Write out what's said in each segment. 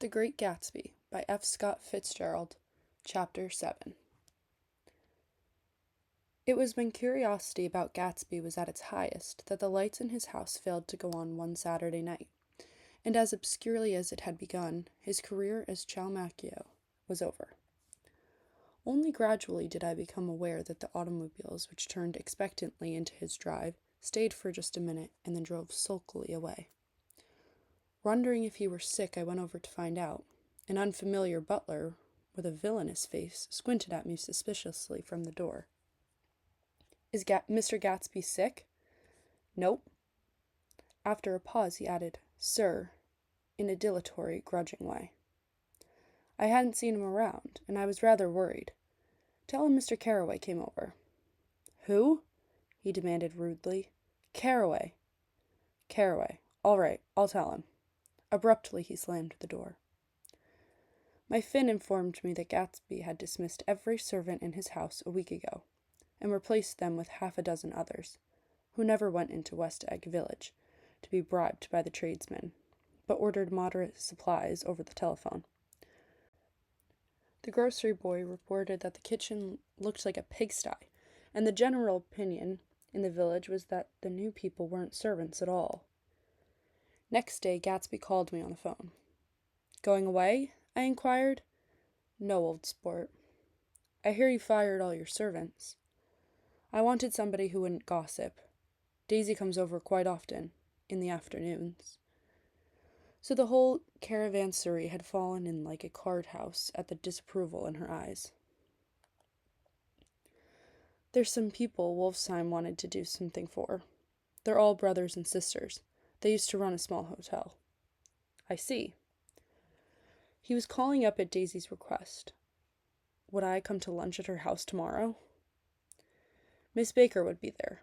The Great Gatsby by F. Scott Fitzgerald, Chapter 7. It was when curiosity about Gatsby was at its highest that the lights in his house failed to go on one Saturday night, and as obscurely as it had begun, his career as Chalmacchio was over. Only gradually did I become aware that the automobiles which turned expectantly into his drive stayed for just a minute and then drove sulkily away. Wondering if he were sick, I went over to find out. An unfamiliar butler, with a villainous face, squinted at me suspiciously from the door. "Is Mr. Gatsby sick?" "Nope." After a pause, he added, "Sir," in a dilatory, grudging way. I hadn't seen him around, and I was rather worried. "Tell him Mr. Carroway came over." "Who?" he demanded rudely. "Carroway." "Carroway. All right, I'll tell him." Abruptly, he slammed the door. My Finn informed me that Gatsby had dismissed every servant in his house a week ago, and replaced them with half a dozen others, who never went into West Egg Village to be bribed by the tradesmen, but ordered moderate supplies over the telephone. The grocery boy reported that the kitchen looked like a pigsty, and the general opinion in the village was that the new people weren't servants at all. Next day, Gatsby called me on the phone. "Going away?" I inquired. "No, old sport. I hear you fired all your servants." I wanted somebody who wouldn't gossip. Daisy comes over quite often, in the afternoons. So the whole caravanserai had fallen in like a card house at the disapproval in her eyes. "There's some people Wolfsheim wanted to do something for. They're all brothers and sisters. They used to run a small hotel." "I see." He was calling up at Daisy's request. Would I come to lunch at her house tomorrow? Miss Baker would be there.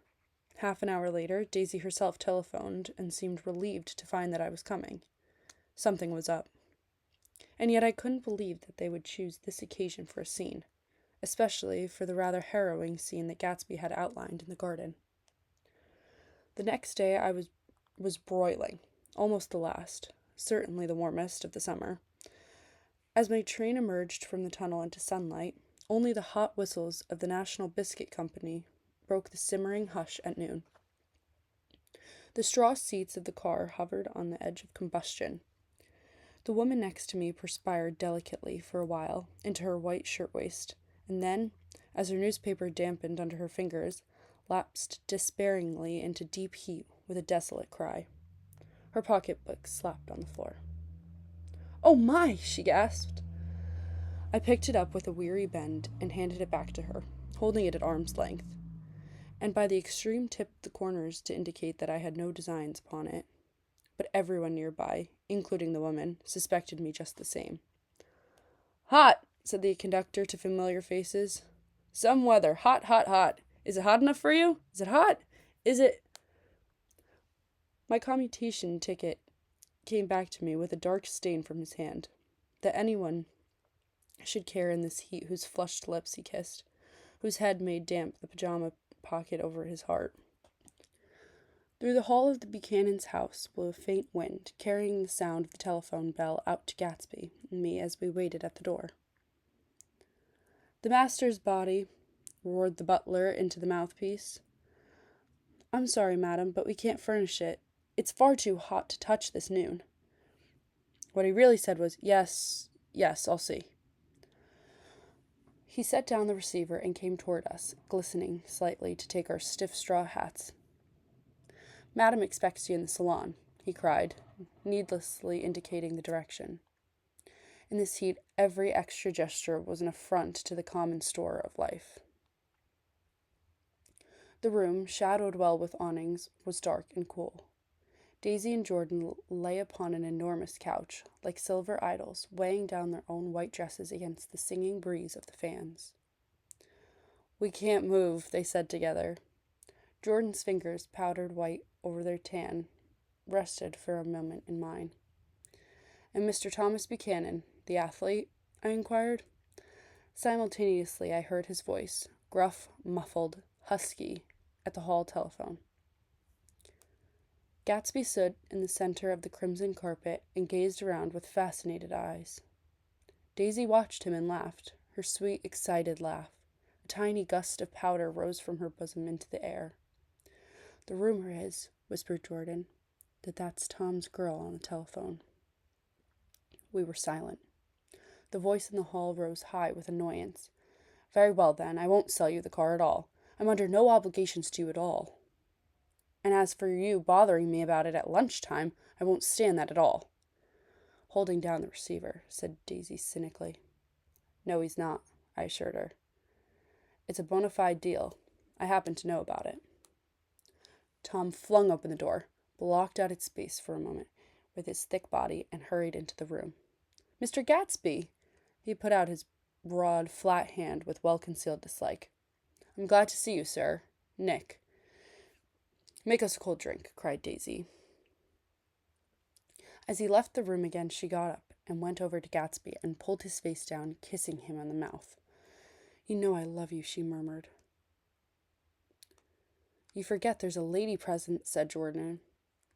Half an hour later, Daisy herself telephoned and seemed relieved to find that I was coming. Something was up. And yet I couldn't believe that they would choose this occasion for a scene, especially for the rather harrowing scene that Gatsby had outlined in the garden. The next day I was broiling, almost the last, certainly the warmest of the summer. As my train emerged from the tunnel into sunlight, only the hot whistles of the National Biscuit Company broke the simmering hush at noon. The straw seats of the car hovered on the edge of combustion. The woman next to me perspired delicately for a while into her white shirtwaist, and then, as her newspaper dampened under her fingers, lapsed despairingly into deep heat with a desolate cry. Her pocketbook slapped on the floor. "Oh my!" she gasped. I picked it up with a weary bend and handed it back to her, holding it at arm's length, and by the extreme tipped the corners to indicate that I had no designs upon it. But everyone nearby, including the woman, suspected me just the same. "Hot," said the conductor to familiar faces. "Some weather. Hot, hot, hot. Is it hot enough for you? Is it hot? Is it—" My commutation ticket came back to me with a dark stain from his hand. That anyone should care in this heat whose flushed lips he kissed, whose head made damp the pajama pocket over his heart. Through the hall of the Buchanan's house blew a faint wind, carrying the sound of the telephone bell out to Gatsby and me as we waited at the door. "The master's body," roared the butler into the mouthpiece. "I'm sorry, madam, but we can't furnish it. It's far too hot to touch this noon." What he really said was, yes, I'll see." He set down the receiver and came toward us, glistening slightly to take our stiff straw hats. "Madam expects you in the salon," he cried, needlessly indicating the direction. In this heat, every extra gesture was an affront to the common store of life. The room, shadowed well with awnings, was dark and cool. Daisy and Jordan lay upon an enormous couch, like silver idols, weighing down their own white dresses against the singing breeze of the fans. "We can't move," they said together. Jordan's fingers, powdered white over their tan, rested for a moment in mine. "And Mr. Thomas Buchanan, the athlete?" I inquired. Simultaneously I heard his voice, gruff, muffled, husky, at the hall telephone. Gatsby stood in the center of the crimson carpet and gazed around with fascinated eyes. Daisy watched him and laughed, her sweet, excited laugh. A tiny gust of powder rose from her bosom into the air. "The rumor is," whispered Jordan, "that that's Tom's girl on the telephone." We were silent. The voice in the hall rose high with annoyance. "Very well, then, I won't sell you the car at all. I'm under no obligations to you at all. And as for you bothering me about it at lunchtime, I won't stand that at all." "Holding down the receiver," said Daisy cynically. "No, he's not," I assured her. "It's a bona fide deal. I happen to know about it." Tom flung open the door, blocked out its space for a moment with his thick body, and hurried into the room. "Mr. Gatsby!" He put out his broad, flat hand with well-concealed dislike. "I'm glad to see you, sir. Nick." "Make us a cold drink," cried Daisy. As he left the room again, she got up and went over to Gatsby and pulled his face down, kissing him on the mouth. "You know I love you," she murmured. "You forget there's a lady present," said Jordan.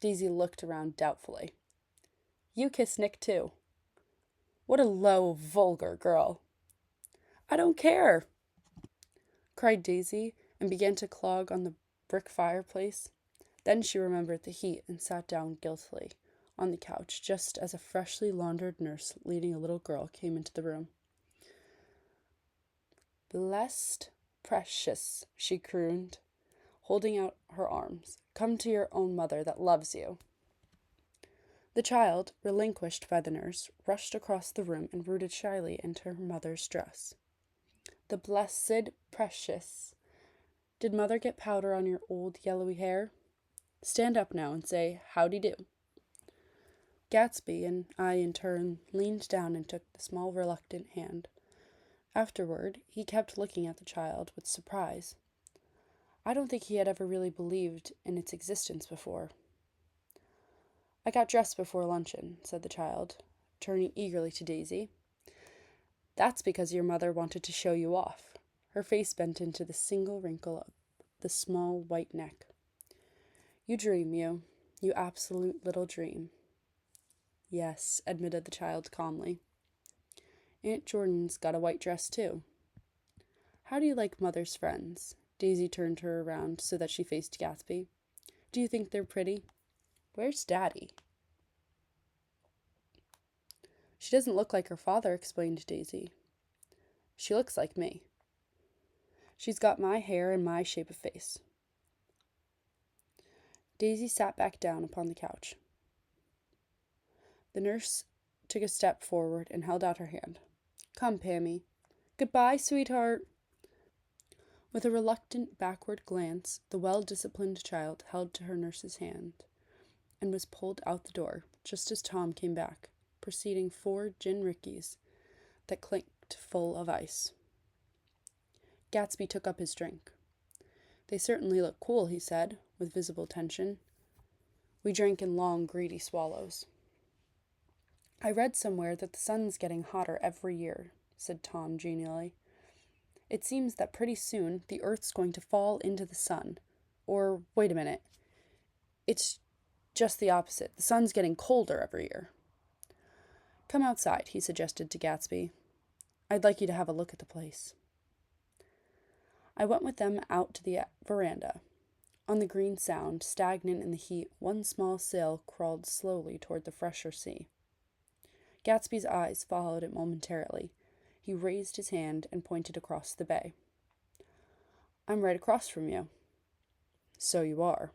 Daisy looked around doubtfully. "You kiss Nick, too." "What a low, vulgar girl." "I don't care," cried Daisy, and began to clog on the brick fireplace. Then she remembered the heat and sat down guiltily on the couch just as a freshly laundered nurse leading a little girl came into the room. "Blessed, precious," she crooned, holding out her arms. "Come to your own mother that loves you." The child, relinquished by the nurse, rushed across the room and rooted shyly into her mother's dress. "The blessed, precious. Did mother get powder on your old yellowy hair? Stand up now and say, 'Howdy-do.'" Gatsby and I, in turn, leaned down and took the small, reluctant hand. Afterward, he kept looking at the child with surprise. I don't think he had ever really believed in its existence before. "I got dressed before luncheon," said the child, turning eagerly to Daisy. "That's because your mother wanted to show you off." Her face bent into the single wrinkle of the small white neck. "You dream, you absolute little dream." "Yes," admitted the child calmly. "Aunt Jordan's got a white dress, too." "How do you like mother's friends?" Daisy turned her around so that she faced Gatsby. "Do you think they're pretty? Where's Daddy?" "She doesn't look like her father," explained Daisy. "She looks like me. She's got my hair and my shape of face." Daisy sat back down upon the couch. The nurse took a step forward and held out her hand. "Come, Pammy. Goodbye, sweetheart." With a reluctant backward glance, the well-disciplined child held to her nurse's hand and was pulled out the door just as Tom came back, preceding 4 gin rickeys that clinked full of ice. Gatsby took up his drink. "They certainly look cool," he said, with visible tension. We drank in long, greedy swallows. "I read somewhere that the sun's getting hotter every year," said Tom genially. "It seems that pretty soon the Earth's going to fall into the sun. Or, wait a minute. It's just the opposite. The sun's getting colder every year." "Come outside," he suggested to Gatsby. "I'd like you to have a look at the place." I went with them out to the veranda. On the green sound, stagnant in the heat, one small sail crawled slowly toward the fresher sea. Gatsby's eyes followed it momentarily. He raised his hand and pointed across the bay. "I'm right across from you." "So you are."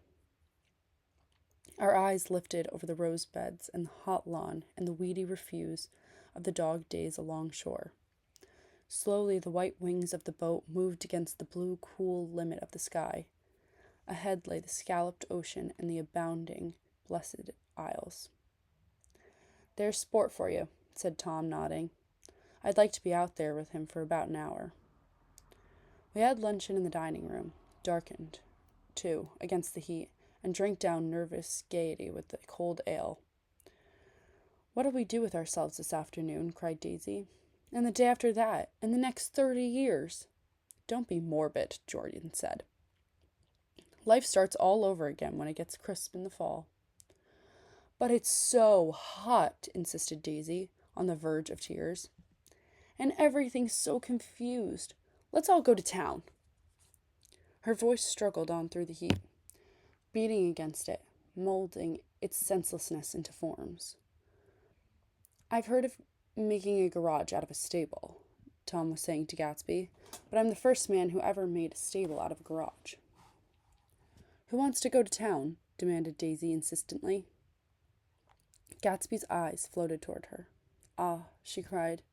Our eyes lifted over the rose beds and the hot lawn and the weedy refuse of the dog days along shore. Slowly the white wings of the boat moved against the blue, cool limit of the sky. Ahead lay the scalloped ocean and the abounding, blessed isles. "There's sport for you," said Tom, nodding. "I'd like to be out there with him for about an hour." We had luncheon in the dining room, darkened, too, against the heat, and drank down nervous gaiety with the cold ale. "What'll we do with ourselves this afternoon?" cried Daisy. "And the day after that, and the next 30 years. "Don't be morbid," Jordan said. "Life starts all over again when it gets crisp in the fall." But it's so hot, insisted Daisy, on the verge of tears. And everything's so confused. Let's all go to town. Her voice struggled on through the heat, beating against it, molding its senselessness into forms. I've heard of making a garage out of a stable, Tom was saying to Gatsby, but I'm the first man who ever made a stable out of a garage. Who wants to go to town? Demanded Daisy insistently. Gatsby's eyes floated toward her. Ah, she cried.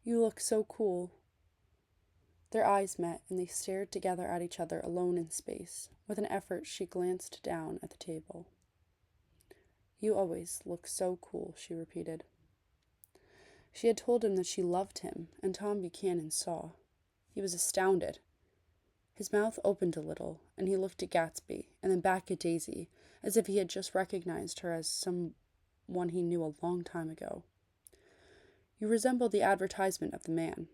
You look so cool. Their eyes met, and they stared together at each other alone in space. With an effort, she glanced down at the table. You always look so cool, she repeated. She had told him that she loved him, and Tom Buchanan saw. He was astounded. His mouth opened a little, and he looked at Gatsby, and then back at Daisy, as if he had just recognized her as someone he knew a long time ago. You resemble the advertisement of the man,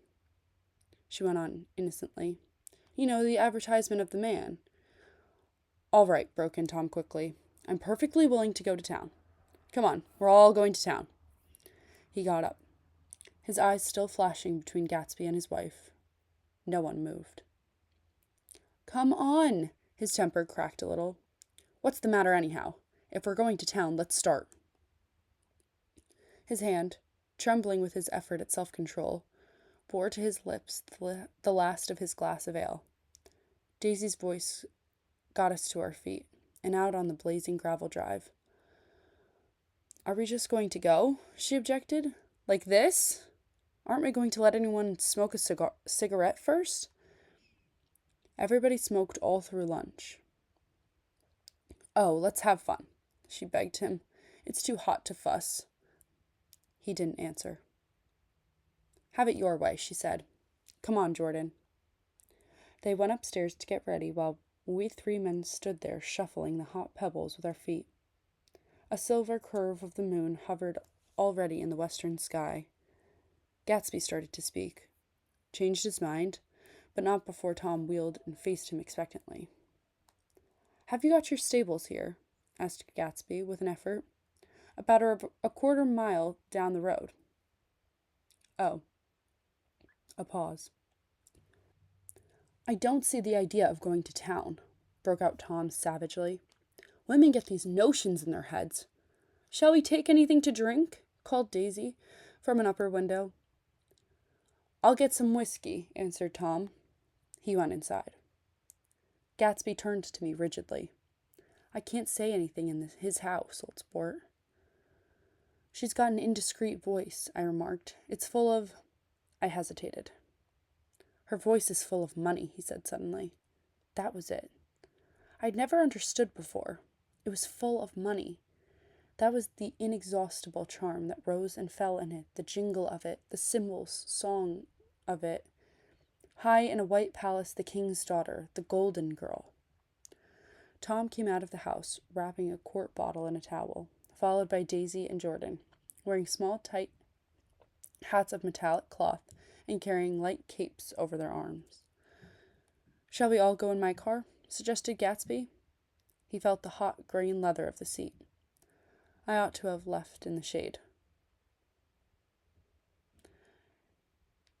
she went on innocently. You know, the advertisement of the man. All right, broke in Tom quickly. I'm perfectly willing to go to town. Come on, we're all going to town. He got up, his eyes still flashing between Gatsby and his wife. No one moved. Come on, his temper cracked a little. What's the matter anyhow? If we're going to town, let's start. His hand, trembling with his effort at self-control, bore to his lips the last of his glass of ale. Daisy's voice got us to our feet, and out on the blazing gravel drive. Are we just going to go? She objected. Like this? Aren't we going to let anyone smoke a cigarette first? Everybody smoked all through lunch. Oh, let's have fun, she begged him. It's too hot to fuss. He didn't answer. Have it your way, she said. Come on, Jordan. They went upstairs to get ready while we three men stood there shuffling the hot pebbles with our feet. A silver curve of the moon hovered already in the western sky. Gatsby started to speak, changed his mind, but not before Tom wheeled and faced him expectantly. Have you got your stables here? Asked Gatsby with an effort. About a quarter mile down the road. Oh. A pause. I don't see the idea of going to town, broke out Tom savagely. Women get these notions in their heads. Shall we take anything to drink? Called Daisy from an upper window. I'll get some whiskey, answered Tom. He went inside. Gatsby turned to me rigidly. I can't say anything in his house, old sport. She's got an indiscreet voice, I remarked. It's full of... I hesitated. Her voice is full of money, he said suddenly. That was it. I'd never understood before. It was full of money. That was the inexhaustible charm that rose and fell in it, the jingle of it, the cymbals' song of it. High in a white palace, the king's daughter, the golden girl. Tom came out of the house, wrapping a quart bottle in a towel, followed by Daisy and Jordan, wearing small, tight hats of metallic cloth and carrying light capes over their arms. Shall we all go in my car? Suggested Gatsby. He felt the hot green leather of the seat. I ought to have left in the shade.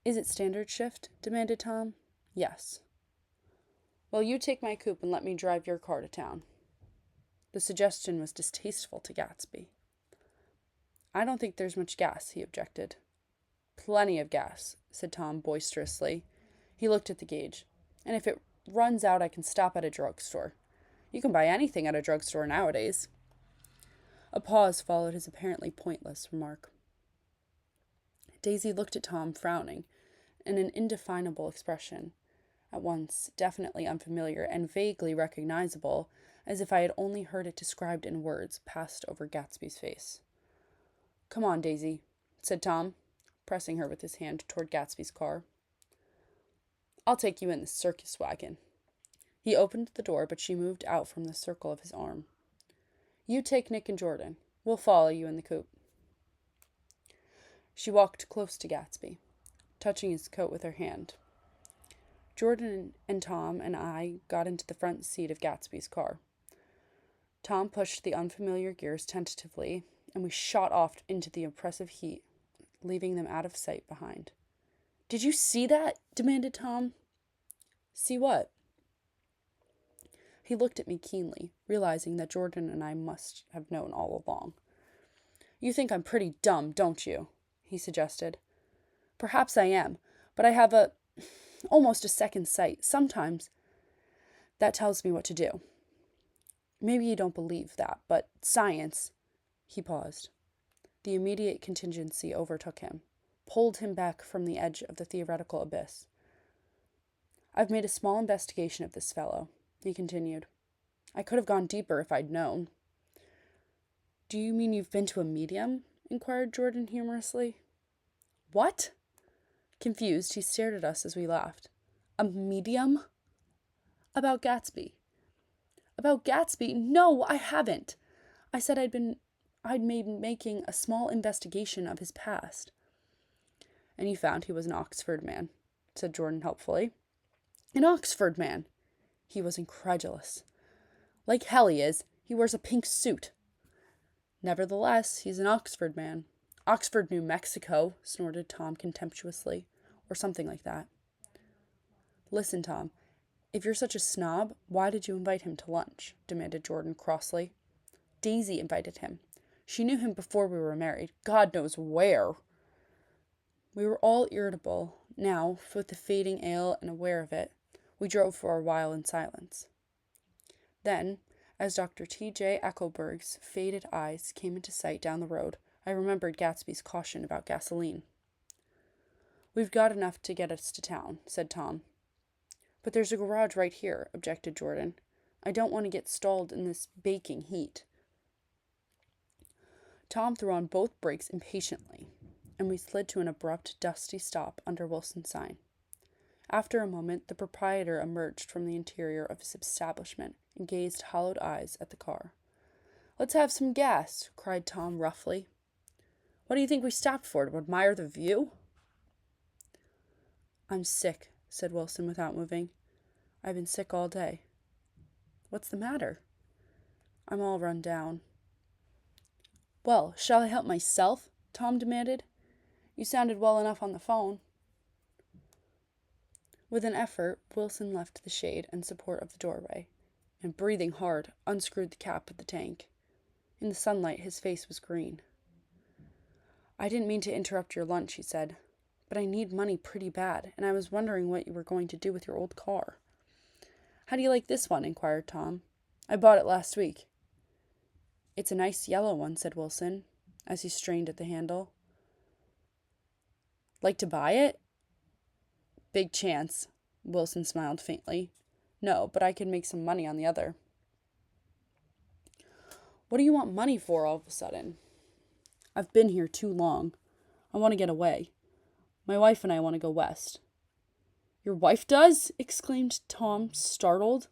Is it standard shift? Demanded Tom. Yes. Well, you take my coupe and let me drive your car to town. The suggestion was distasteful to Gatsby. I don't think there's much gas, he objected. Plenty of gas, said Tom boisterously. He looked at the gauge. And if it runs out, I can stop at a drugstore. You can buy anything at a drugstore nowadays. A pause followed his apparently pointless remark. Daisy looked at Tom, frowning, in an indefinable expression, at once definitely unfamiliar and vaguely recognizable, as if I had only heard it described in words, passed over Gatsby's face. Come on, Daisy, said Tom, pressing her with his hand toward Gatsby's car. I'll take you in the circus wagon. He opened the door, but she moved out from the circle of his arm. You take Nick and Jordan. We'll follow you in the coupe. She walked close to Gatsby, touching his coat with her hand. Jordan and Tom and I got into the front seat of Gatsby's car. Tom pushed the unfamiliar gears tentatively, and we shot off into the oppressive heat, leaving them out of sight behind. "Did you see that?" demanded Tom. "See what?" He looked at me keenly, realizing that Jordan and I must have known all along. "You think I'm pretty dumb, don't you?" he suggested. "Perhaps I am, but I have almost a second sight. Sometimes that tells me what to do. Maybe you don't believe that, but science—" He paused. The immediate contingency overtook him, pulled him back from the edge of the theoretical abyss. "I've made a small investigation of this fellow," he continued. "I could have gone deeper if I'd known." "Do you mean you've been to a medium?" inquired Jordan humorously. "What?" Confused, he stared at us as we laughed. "A medium?" "About Gatsby." "About Gatsby? No, I haven't. I said I'd been making a small investigation of his past." "And you found he was an Oxford man," said Jordan helpfully. "An Oxford man?" He was incredulous. "Like hell he is. He wears a pink suit." "Nevertheless, he's an Oxford man." "Oxford, New Mexico," snorted Tom contemptuously, or something like that. "Listen, Tom, if you're such a snob, why did you invite him to lunch?" demanded Jordan crossly. "Daisy invited him. She knew him before we were married. God knows where." We were all irritable. Now, with the fading ale and aware of it, we drove for a while in silence. Then, as Dr. T.J. Eckelberg's faded eyes came into sight down the road, I remembered Gatsby's caution about gasoline. "We've got enough to get us to town," said Tom. "But there's a garage right here," objected Jordan. "I don't want to get stalled in this baking heat." Tom threw on both brakes impatiently, and we slid to an abrupt, dusty stop under Wilson's sign. After a moment, the proprietor emerged from the interior of his establishment and gazed hollowed eyes at the car. "Let's have some gas," cried Tom roughly. "What do you think we stopped for, to admire the view?" "I'm sick," said Wilson without moving. "I've been sick all day." "What's the matter?" "I'm all run down." "Well, shall I help myself?" Tom demanded. "You sounded well enough on the phone." With an effort, Wilson left the shade and support of the doorway, and breathing hard, unscrewed the cap of the tank. In the sunlight, his face was green. "I didn't mean to interrupt your lunch," he said, "but I need money pretty bad, and I was wondering what you were going to do with your old car." "How do you like this one?" inquired Tom. "I bought it last week." "It's a nice yellow one," said Wilson, as he strained at the handle. "Like to buy it?" "Big chance." Wilson smiled faintly. "No, but I could make some money on the other." "What do you want money for all of a sudden?" "I've been here too long. I want to get away. My wife and I want to go west." "Your wife does?" exclaimed Tom, startled.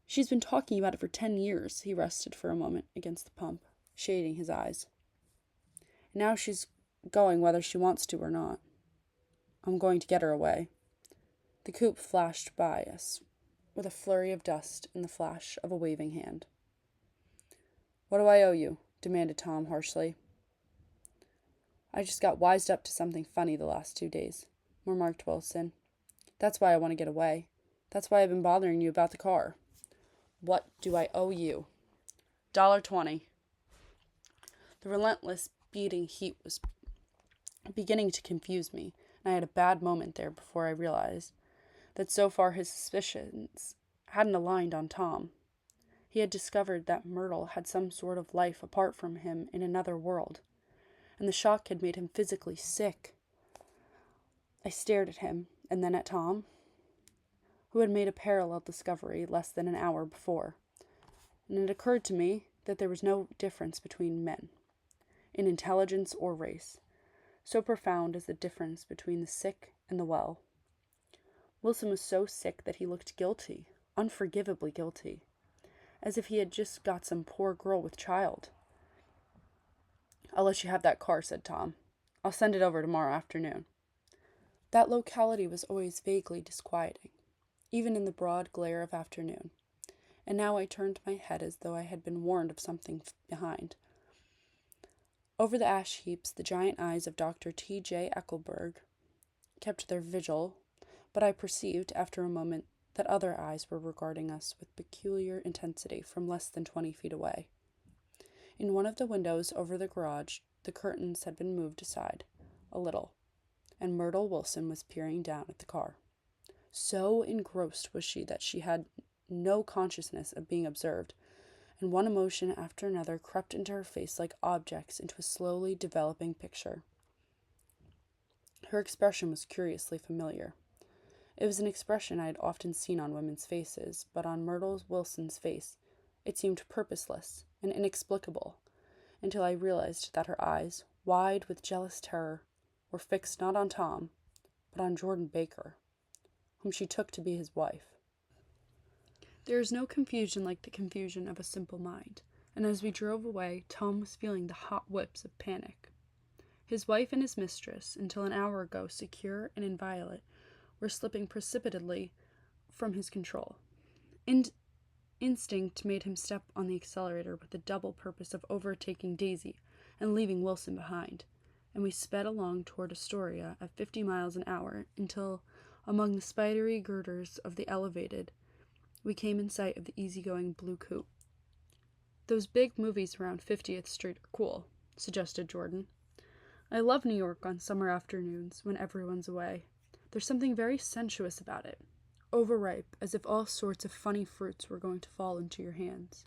"She's been talking about it for 10 years. He rested for a moment against the pump, shading his eyes. "Now she's going whether she wants to or not. I'm going to get her away." The coupe flashed by us, with a flurry of dust and the flash of a waving hand. "What do I owe you?" demanded Tom harshly. "I just got wised up to something funny the last 2 days," remarked Wilson. "That's why I want to get away. That's why I've been bothering you about the car." "What do I owe you?" $1.20. The relentless beating heat was beginning to confuse me, and I had a bad moment there before I realized that so far his suspicions hadn't aligned on Tom. He had discovered that Myrtle had some sort of life apart from him in another world, and the shock had made him physically sick. I stared at him, and then at Tom, who had made a parallel discovery less than an hour before, and it occurred to me that there was no difference between men, in intelligence or race, so profound as the difference between the sick and the well. Wilson was so sick that he looked guilty, unforgivably guilty, as if he had just got some poor girl with child. "I'll let you have that car," said Tom. "I'll send it over tomorrow afternoon." That locality was always vaguely disquieting, even in the broad glare of afternoon, and now I turned my head as though I had been warned of something behind. Over the ash heaps, the giant eyes of Dr. T.J. Eckelberg kept their vigil, but I perceived, after a moment, that other eyes were regarding us with peculiar intensity from less than 20 feet away. In one of the windows over the garage, the curtains had been moved aside a little, and Myrtle Wilson was peering down at the car. So engrossed was she that she had no consciousness of being observed, and one emotion after another crept into her face like objects into a slowly developing picture. Her expression was curiously familiar. It was an expression I had often seen on women's faces, but on Myrtle Wilson's face it seemed purposeless and inexplicable, until I realized that her eyes, wide with jealous terror, were fixed not on Tom, but on Jordan Baker, whom she took to be his wife. There is no confusion like the confusion of a simple mind, and as we drove away, Tom was feeling the hot whips of panic. His wife and his mistress, until an hour ago secure and inviolate, were slipping precipitately from his control. Instinct made him step on the accelerator with the double purpose of overtaking Daisy and leaving Wilson behind, and we sped along toward Astoria at 50 miles an hour until, among the spidery girders of the elevated, we came in sight of the easygoing blue coupe. "Those big movies around 50th Street are cool," suggested Jordan. "I love New York on summer afternoons when everyone's away. There's something very sensuous about it, overripe, as if all sorts of funny fruits were going to fall into your hands."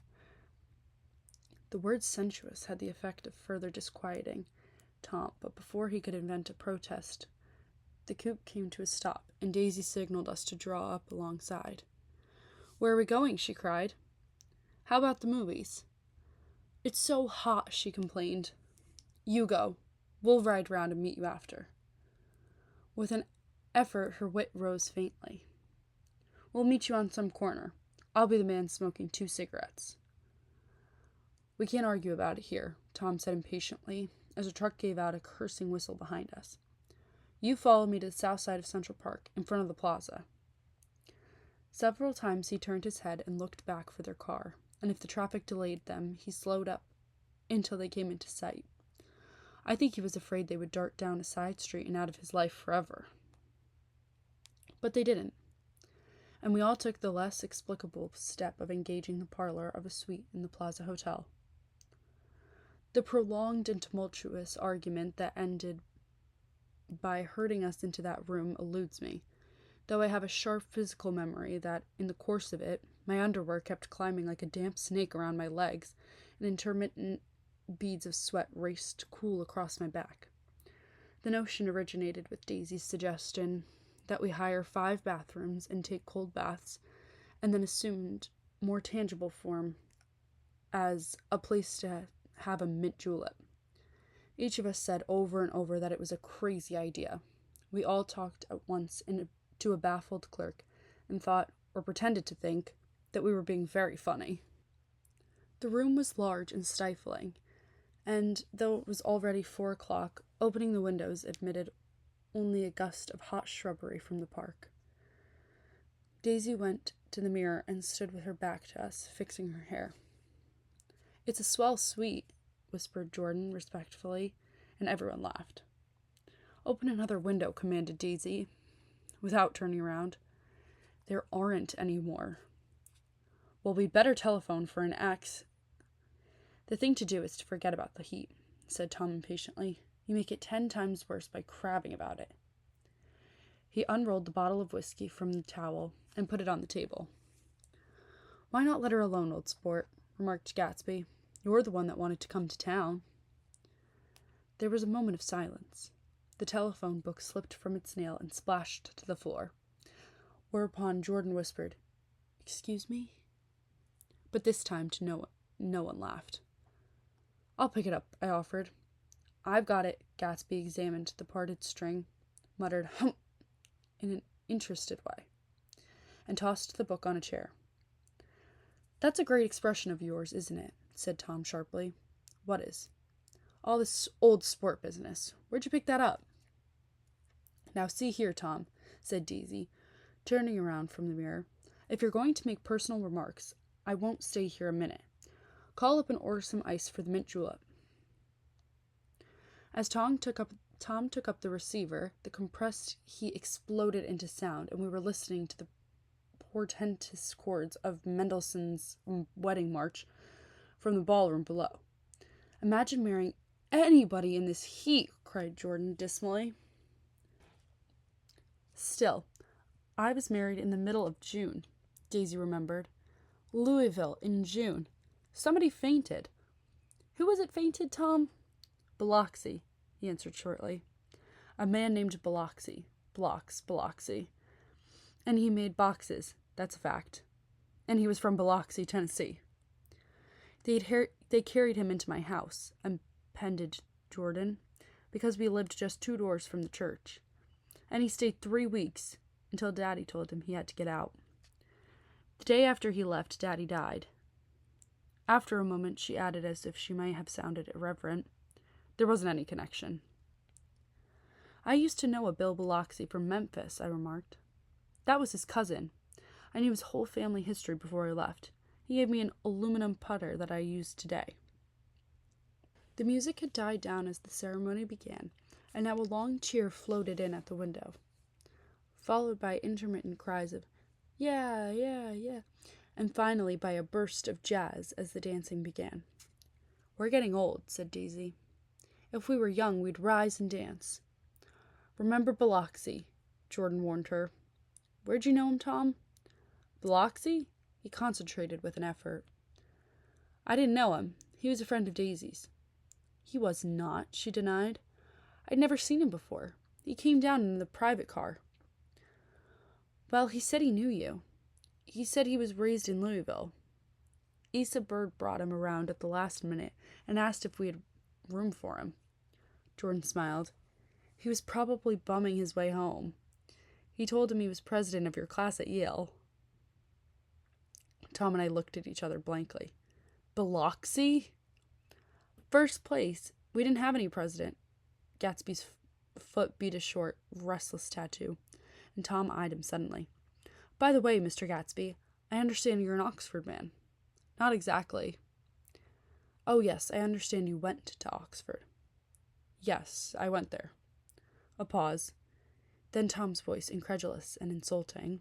The word sensuous had the effect of further disquieting Tom, but before he could invent a protest, the coupe came to a stop, and Daisy signaled us to draw up alongside. "Where are we going?" she cried. "How about the movies?" "It's so hot," she complained. "You go. We'll ride round and meet you after." With an effort, her wit rose faintly. "We'll meet you on some corner. I'll be the man smoking 2 cigarettes. "We can't argue about it here," Tom said impatiently, as a truck gave out a cursing whistle behind us. "You follow me to the south side of Central Park, in front of the plaza." Several times he turned his head and looked back for their car, and if the traffic delayed them, he slowed up until they came into sight. I think he was afraid they would dart down a side street and out of his life forever. But they didn't, and we all took the less explicable step of engaging the parlor of a suite in the Plaza Hotel. The prolonged and tumultuous argument that ended by herding us into that room eludes me, though I have a sharp physical memory that, in the course of it, my underwear kept climbing like a damp snake around my legs, and intermittent beads of sweat raced cool across my back. The notion originated with Daisy's suggestion that we hire 5 bathrooms and take cold baths, and then assumed more tangible form as a place to have a mint julep. Each of us said over and over that it was a crazy idea. We all talked at once to a baffled clerk, and thought, or pretended to think, that we were being very funny. The room was large and stifling, and though it was already 4 o'clock, opening the windows admitted only a gust of hot shrubbery from the park. Daisy went to the mirror and stood with her back to us, fixing her hair. "It's a swell suite," whispered Jordan respectfully, and everyone laughed. "Open another window," commanded Daisy, without turning around. "There aren't any more." "Well, we'd better telephone for an axe." "The thing to do is to forget about the heat," said Tom impatiently. "You make it 10 times worse by crabbing about it." He unrolled the bottle of whiskey from the towel and put it on the table. "Why not let her alone, old sport?" remarked Gatsby. "You're the one that wanted to come to town." There was a moment of silence. The telephone book slipped from its nail and splashed to the floor, whereupon Jordan whispered, "Excuse me?" But this time to no one laughed. "I'll pick it up," I offered. "I've got it." Gatsby examined the parted string, muttered "Humph" in an interested way, and tossed the book on a chair. "That's a great expression of yours, isn't it?" said Tom sharply. "What is?" "All this old sport business. Where'd you pick that up?" "Now see here, Tom," said Daisy, turning around from the mirror. "If you're going to make personal remarks, I won't stay here a minute. Call up and order some ice for the mint julep. As Tom took up the receiver, the compressed heat exploded into sound, and we were listening to the portentous chords of Mendelssohn's Wedding March from the ballroom below. Imagine marrying anybody in this heat, cried Jordan dismally. Still, I was married in the middle of June, Daisy remembered. Louisville in June. Somebody fainted. Who was it fainted, Tom? Biloxi, he answered shortly. A man named Biloxi. Biloxi. And he made boxes, that's a fact. And he was from Biloxi, Tennessee. They carried him into my house, appended Jordan, because we lived just 2 doors from the church. And he stayed 3 weeks, until Daddy told him he had to get out. The day after he left, Daddy died. After a moment, she added as if she might have sounded irreverent, there wasn't any connection. I used to know a Bill Biloxi from Memphis, I remarked. That was his cousin. I knew his whole family history before I left. He gave me an aluminum putter that I use today. The music had died down as the ceremony began, and now a long cheer floated in at the window, followed by intermittent cries of, yeah, yeah, yeah, and finally by a burst of jazz as the dancing began. We're getting old, said Daisy. If we were young, we'd rise and dance. Remember Biloxi, Jordan warned her. Where'd you know him, Tom? Biloxi? He concentrated with an effort. I didn't know him. He was a friend of Daisy's. He was not, she denied. I'd never seen him before. He came down in the private car. Well, he said he knew you. He said he was raised in Louisville. Asa Bird brought him around at the last minute and asked if we had room for him. Jordan smiled. He was probably bumming his way home. He told him he was president of your class at Yale. Tom and I looked at each other blankly. Biloxi? First place. We didn't have any president. Gatsby's foot beat a short, restless tattoo, and Tom eyed him suddenly. By the way, Mr. Gatsby, I understand you're an Oxford man. Not exactly. Oh, yes, I understand you went to Oxford. Yes, I went there. A pause. Then Tom's voice, incredulous and insulting.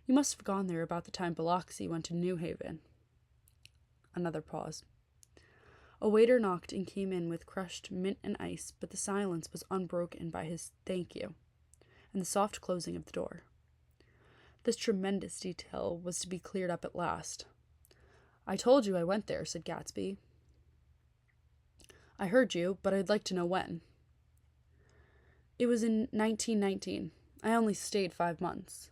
You must have gone there about the time Biloxi went to New Haven. Another pause. A waiter knocked and came in with crushed mint and ice, but the silence was unbroken by his thank you and the soft closing of the door. This tremendous detail was to be cleared up at last. I told you I went there, said Gatsby. I heard you, but I'd like to know when. It was in 1919. I only stayed 5 months.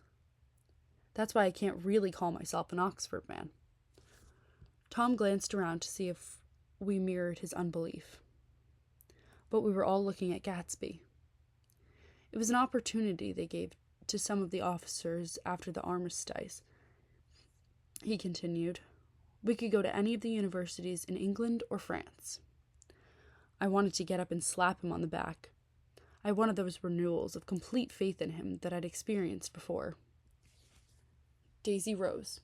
That's why I can't really call myself an Oxford man. Tom glanced around to see if we mirrored his unbelief. But we were all looking at Gatsby. It was an opportunity they gave to some of the officers after the armistice. He continued, we could go to any of the universities in England or France. I wanted to get up and slap him on the back. I wanted those renewals of complete faith in him that I'd experienced before. Daisy rose,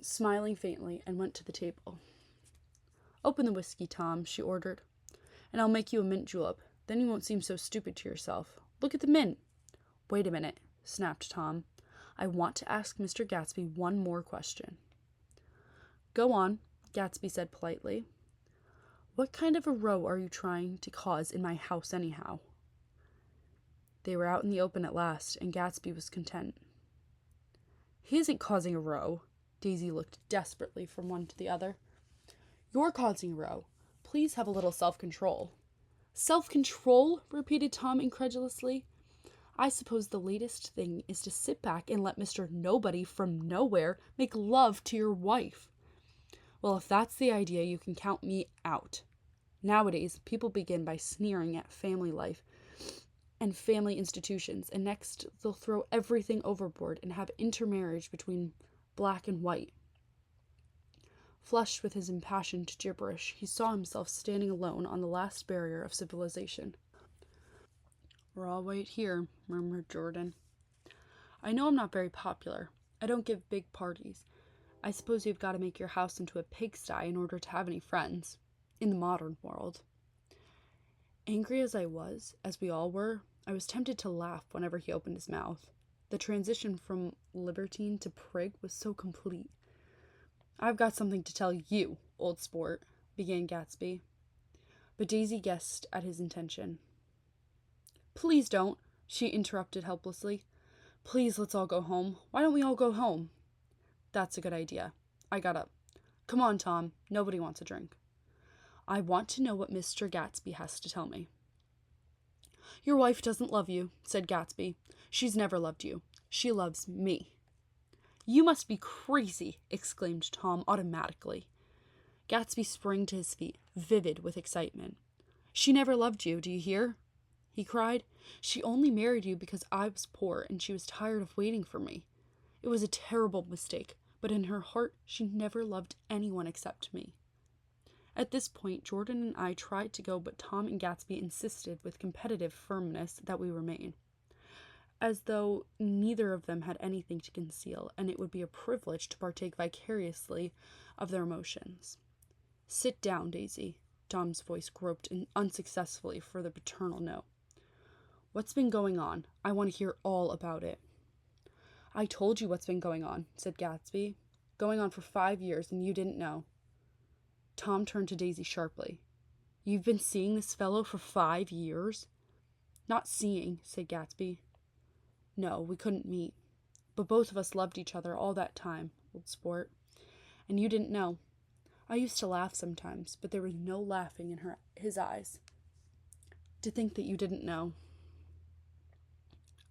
smiling faintly, and went to the table. Open the whiskey, Tom, she ordered, and I'll make you a mint julep. Then you won't seem so stupid to yourself. Look at the mint. Wait a minute, snapped Tom. I want to ask Mr. Gatsby one more question. Go on, Gatsby said politely. What kind of a row are you trying to cause in my house anyhow? They were out in the open at last, and Gatsby was content. He isn't causing a row. Daisy looked desperately from one to the other. You're causing a row. Please have a little self-control. Self-control? Repeated Tom incredulously. I suppose the latest thing is to sit back and let Mr. Nobody from nowhere make love to your wife. Well, if that's the idea, you can count me out. Nowadays, people begin by sneering at family life and family institutions, and next they'll throw everything overboard and have intermarriage between black and white. Flushed with his impassioned gibberish, he saw himself standing alone on the last barrier of civilization. We're all right here, murmured Jordan. I know I'm not very popular. I don't give big parties. I suppose you've got to make your house into a pigsty in order to have any friends. In the modern world. Angry as we all were, I was tempted to laugh whenever he opened his mouth. The transition from libertine to prig was so complete. "I've got something to tell you, old sport," began Gatsby. But Daisy guessed at his intention. "Please don't," she interrupted helplessly. "Please, let's all go home. Why don't we all go home?" "That's a good idea." I got up. "Come on, Tom. Nobody wants a drink." "I want to know what Mr. Gatsby has to tell me." "Your wife doesn't love you," said Gatsby. "She's never loved you. She loves me." "You must be crazy," exclaimed Tom automatically. Gatsby sprang to his feet, vivid with excitement. "She never loved you, do you hear?" he cried. "She only married you because I was poor and she was tired of waiting for me. It was a terrible mistake, but in her heart she never loved anyone except me." At this point, Jordan and I tried to go, but Tom and Gatsby insisted with competitive firmness that we remain, as though neither of them had anything to conceal, and it would be a privilege to partake vicariously of their emotions. "Sit down, Daisy." Tom's voice groped unsuccessfully for the paternal no. "What's been going on? I want to hear all about it." "I told you what's been going on," said Gatsby. "Going on for 5 years, and you didn't know." Tom turned to Daisy sharply. "You've been seeing this fellow for 5 years?" "Not seeing," said Gatsby. "No, we couldn't meet. But both of us loved each other all that time, old sport. And you didn't know. I used to laugh sometimes, but there was no laughing in his eyes. To think that you didn't know."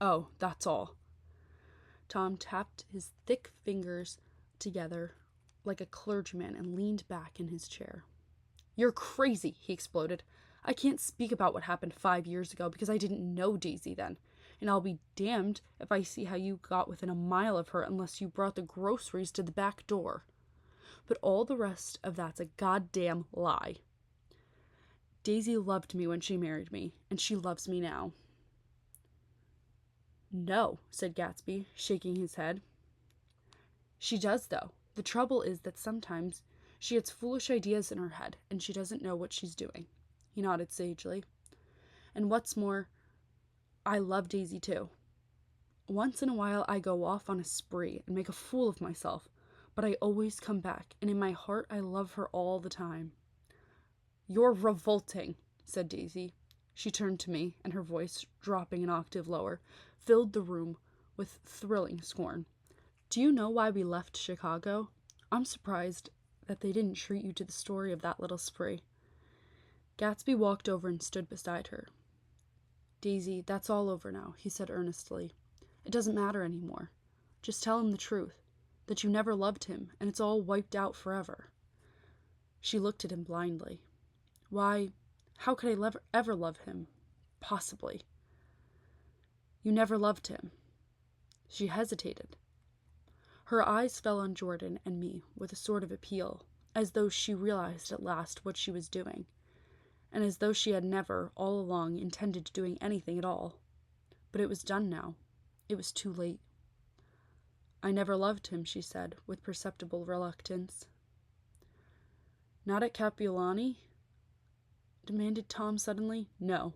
"Oh, that's all." Tom tapped his thick fingers together like a clergyman and leaned back in his chair. "You're crazy," he exploded. "I can't speak about what happened 5 years ago because I didn't know Daisy then, and I'll be damned if I see how you got within a mile of her unless you brought the groceries to the back door. But all the rest of that's a goddamn lie. Daisy loved me when she married me, and she loves me now." "No," said Gatsby, shaking his head. "She does, though. The trouble is that sometimes she gets foolish ideas in her head, and she doesn't know what she's doing." He nodded sagely. "And what's more, I love Daisy too. Once in a while I go off on a spree and make a fool of myself, but I always come back, and in my heart I love her all the time." "You're revolting," said Daisy. She turned to me, and her voice, dropping an octave lower, filled the room with thrilling scorn. "Do you know why we left Chicago? I'm surprised that they didn't treat you to the story of that little spree." Gatsby walked over and stood beside her. "Daisy, that's all over now," he said earnestly. "It doesn't matter anymore. Just tell him the truth, that you never loved him, and it's all wiped out forever." She looked at him blindly. "Why, how could I ever love him? Possibly." "You never loved him." She hesitated. Her eyes fell on Jordan and me with a sort of appeal, as though she realized at last what she was doing, and as though she had never, all along, intended doing anything at all. But it was done now. It was too late. "I never loved him," she said, with perceptible reluctance. "Not at Capulani?" demanded Tom suddenly. "No."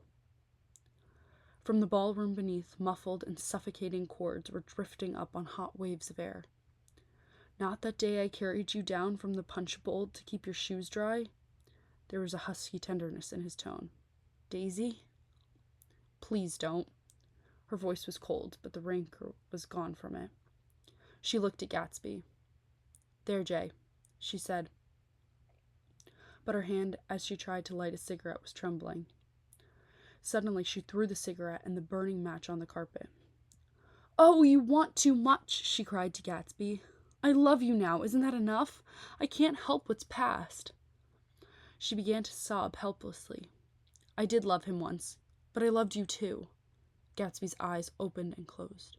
From the ballroom beneath, muffled and suffocating chords were drifting up on hot waves of air. "Not that day I carried you down from the punch bowl to keep your shoes dry?" There was a husky tenderness in his tone. "Daisy?" "Please don't." Her voice was cold, but the rancor was gone from it. She looked at Gatsby. "There, Jay," she said. But her hand, as she tried to light a cigarette, was trembling. Suddenly she threw the cigarette and the burning match on the carpet. "Oh, you want too much," she cried to Gatsby. "I love you now. Isn't that enough? I can't help what's past." She began to sob helplessly. "I did love him once, but I loved you too." Gatsby's eyes opened and closed.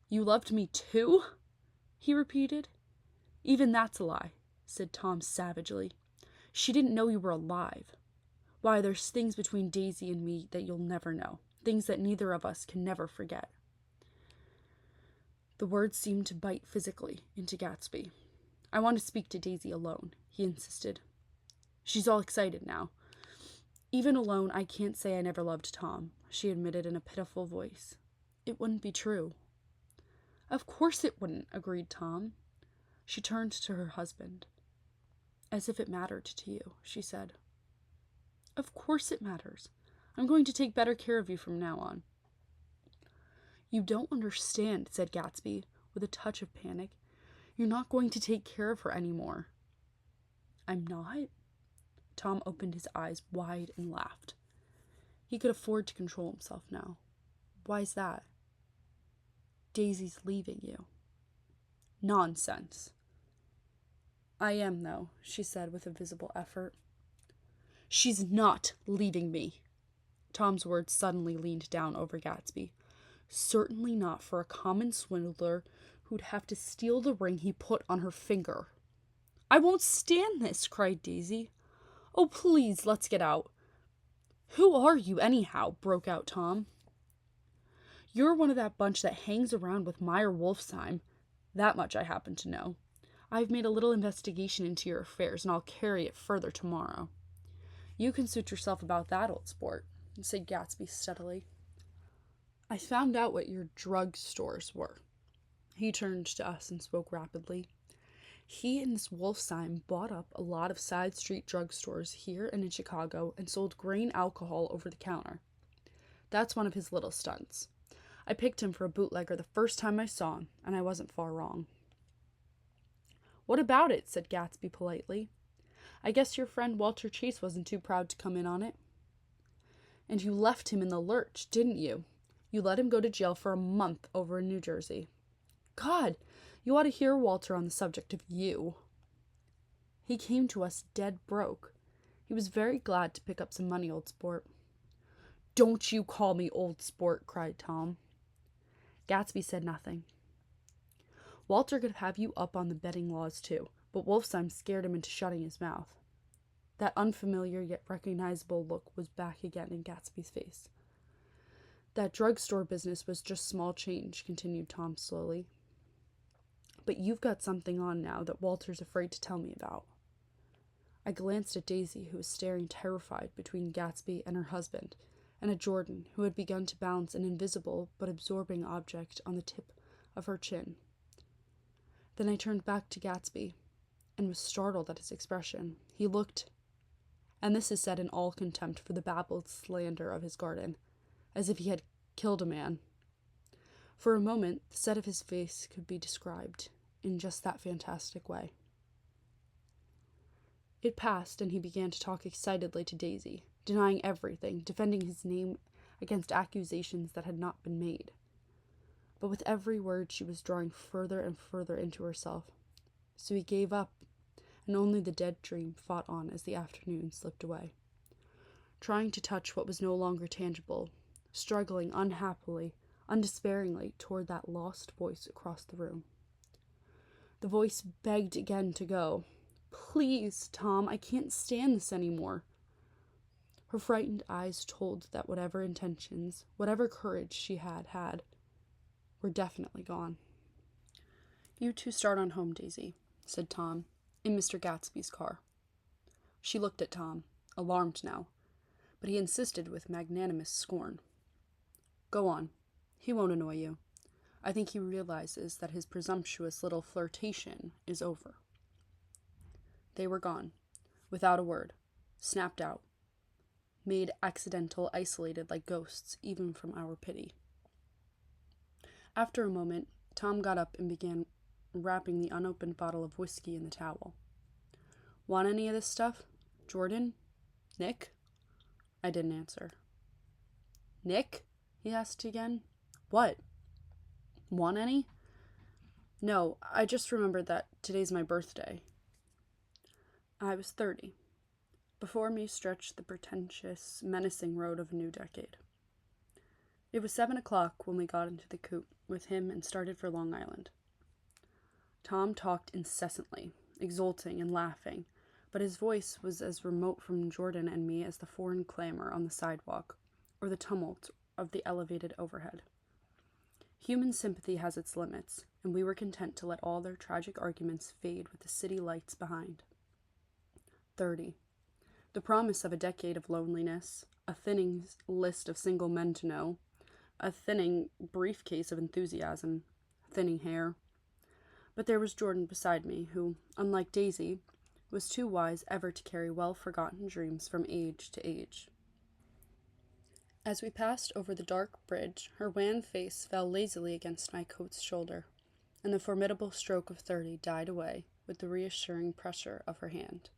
"You loved me too?" he repeated. "Even that's a lie," said Tom savagely. "She didn't know you were alive. Why, there's things between Daisy and me that you'll never know. Things that neither of us can never forget." The words seemed to bite physically into Gatsby. I want to speak to Daisy alone, he insisted. She's all excited now. Even alone, I can't say I never loved Tom, she admitted in a pitiful voice. It wouldn't be true. Of course it wouldn't, agreed Tom. She turned to her husband. As if it mattered to you, she said. Of course it matters. I'm going to take better care of you from now on. You don't understand, said Gatsby, with a touch of panic. You're not going to take care of her anymore. I'm not? Tom opened his eyes wide and laughed. He could afford to control himself now. Why's that? Daisy's leaving you. Nonsense. I am, though, she said with a visible effort. She's not leaving me. Tom's words suddenly leaned down over Gatsby. Certainly not for a common swindler who'd have to steal the ring he put on her finger. I won't stand this, cried Daisy. Oh, please, let's get out. Who are you, anyhow? Broke out Tom. You're one of that bunch that hangs around with Meyer Wolfsheim. That much I happen to know. I've made a little investigation into your affairs, and I'll carry it further tomorrow. You can suit yourself about that, old sport, said Gatsby steadily. I found out what your drug stores were. He turned to us and spoke rapidly. He and this Wolfsheim bought up a lot of side street drugstores here and in Chicago and sold grain alcohol over the counter. That's one of his little stunts. I picked him for a bootlegger the first time I saw him, and I wasn't far wrong. What about it? Said Gatsby politely. I guess your friend Walter Chase wasn't too proud to come in on it. And you left him in the lurch, didn't you? You let him go to jail for a month over in New Jersey. God, you ought to hear Walter on the subject of you. He came to us dead broke. He was very glad to pick up some money, old sport. Don't you call me old sport, cried Tom. Gatsby said nothing. Walter could have you up on the betting laws too, but Wolfsheim scared him into shutting his mouth. That unfamiliar yet recognizable look was back again in Gatsby's face. That drugstore business was just small change, continued Tom slowly. But you've got something on now that Walter's afraid to tell me about. I glanced at Daisy, who was staring terrified between Gatsby and her husband, and at Jordan, who had begun to balance an invisible but absorbing object on the tip of her chin. Then I turned back to Gatsby, and was startled at his expression. He looked, and this is said in all contempt for the babbled slander of his garden, as if he had killed a man. For a moment, the set of his face could be described in just that fantastic way. It passed, and he began to talk excitedly to Daisy, denying everything, defending his name against accusations that had not been made. But with every word she was drawing further and further into herself. So he gave up, and only the dead dream fought on as the afternoon slipped away, trying to touch what was no longer tangible, struggling unhappily, undespairingly toward that lost voice across the room. The voice begged again to go. Please, Tom, I can't stand this anymore. Her frightened eyes told that whatever intentions, whatever courage she had, were definitely gone. You two start on home, Daisy, said Tom, in Mr. Gatsby's car. She looked at Tom, alarmed now, but he insisted with magnanimous scorn. Go on. He won't annoy you. I think he realizes that his presumptuous little flirtation is over. They were gone, without a word, snapped out, made accidental, isolated like ghosts, even from our pity. After a moment, Tom got up and began wrapping the unopened bottle of whiskey in the towel. Want any of this stuff? Jordan? Nick? I didn't answer. Nick? He asked again. What? Want any? No, I just remembered that today's my birthday. I was 30. Before me stretched the pretentious, menacing road of a new decade. It was 7 o'clock when we got into the coupe with him and started for Long Island. Tom talked incessantly, exulting and laughing, but his voice was as remote from Jordan and me as the foreign clamor on the sidewalk or the tumult of the elevated overhead. Human sympathy has its limits, and we were content to let all their tragic arguments fade with the city lights behind. 30. The promise of a decade of loneliness, a thinning list of single men to know, a thinning briefcase of enthusiasm, thinning hair. But there was Jordan beside me, who, unlike Daisy, was too wise ever to carry well-forgotten dreams from age to age. As we passed over the dark bridge, her wan face fell lazily against my coat's shoulder, and the formidable stroke of 30 died away with the reassuring pressure of her hand.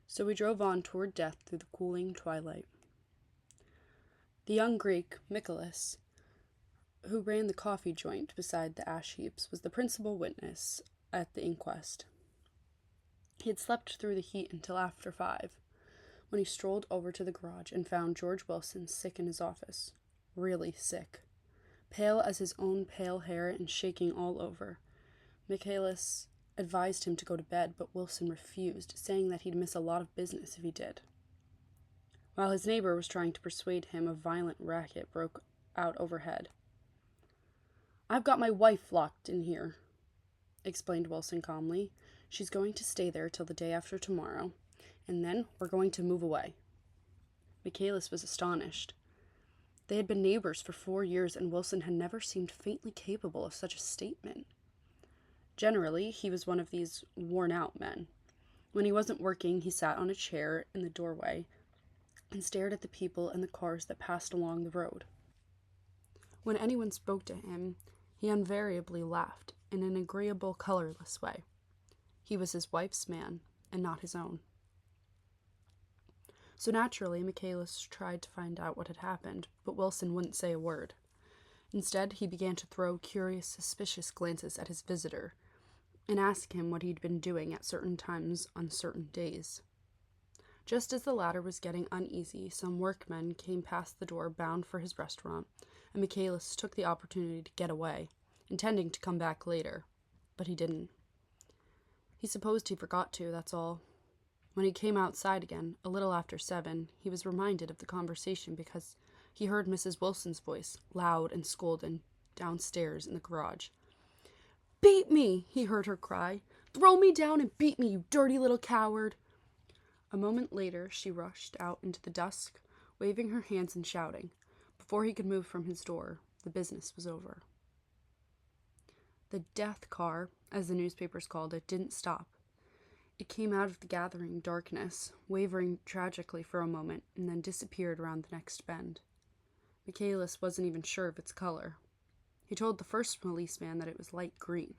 So we drove on toward death through the cooling twilight. The young Greek, Michaelis, who ran the coffee joint beside the ash heaps, was the principal witness at the inquest. He had slept through the heat until after 5, when he strolled over to the garage and found George Wilson sick in his office. Really sick. Pale as his own pale hair and shaking all over. Michaelis advised him to go to bed, but Wilson refused, saying that he'd miss a lot of business if he did. While his neighbor was trying to persuade him, a violent racket broke out overhead. "I've got my wife locked in here," explained Wilson calmly. "She's going to stay there till the day after tomorrow, and then we're going to move away." Michaelis was astonished. They had been neighbors for 4 years, and Wilson had never seemed faintly capable of such a statement. Generally, he was one of these worn-out men. When he wasn't working, he sat on a chair in the doorway and stared at the people and the cars that passed along the road. When anyone spoke to him, he invariably laughed in an agreeable, colorless way. He was his wife's man, and not his own. So naturally, Michaelis tried to find out what had happened, but Wilson wouldn't say a word. Instead, he began to throw curious, suspicious glances at his visitor, and ask him what he'd been doing at certain times on certain days. Just as the latter was getting uneasy, some workmen came past the door bound for his restaurant, and Michaelis took the opportunity to get away, intending to come back later, but he didn't. He supposed he forgot to, that's all. When he came outside again, a little after 7, he was reminded of the conversation because he heard Mrs. Wilson's voice, loud and scolding, downstairs in the garage. "Beat me!" he heard her cry. "Throw me down and beat me, you dirty little coward!" A moment later, she rushed out into the dusk, waving her hands and shouting. Before he could move from his door, the business was over. The death car, as the newspapers called it, didn't stop. It came out of the gathering darkness, wavering tragically for a moment, and then disappeared around the next bend. Michaelis wasn't even sure of its color. He told the first policeman that it was light green.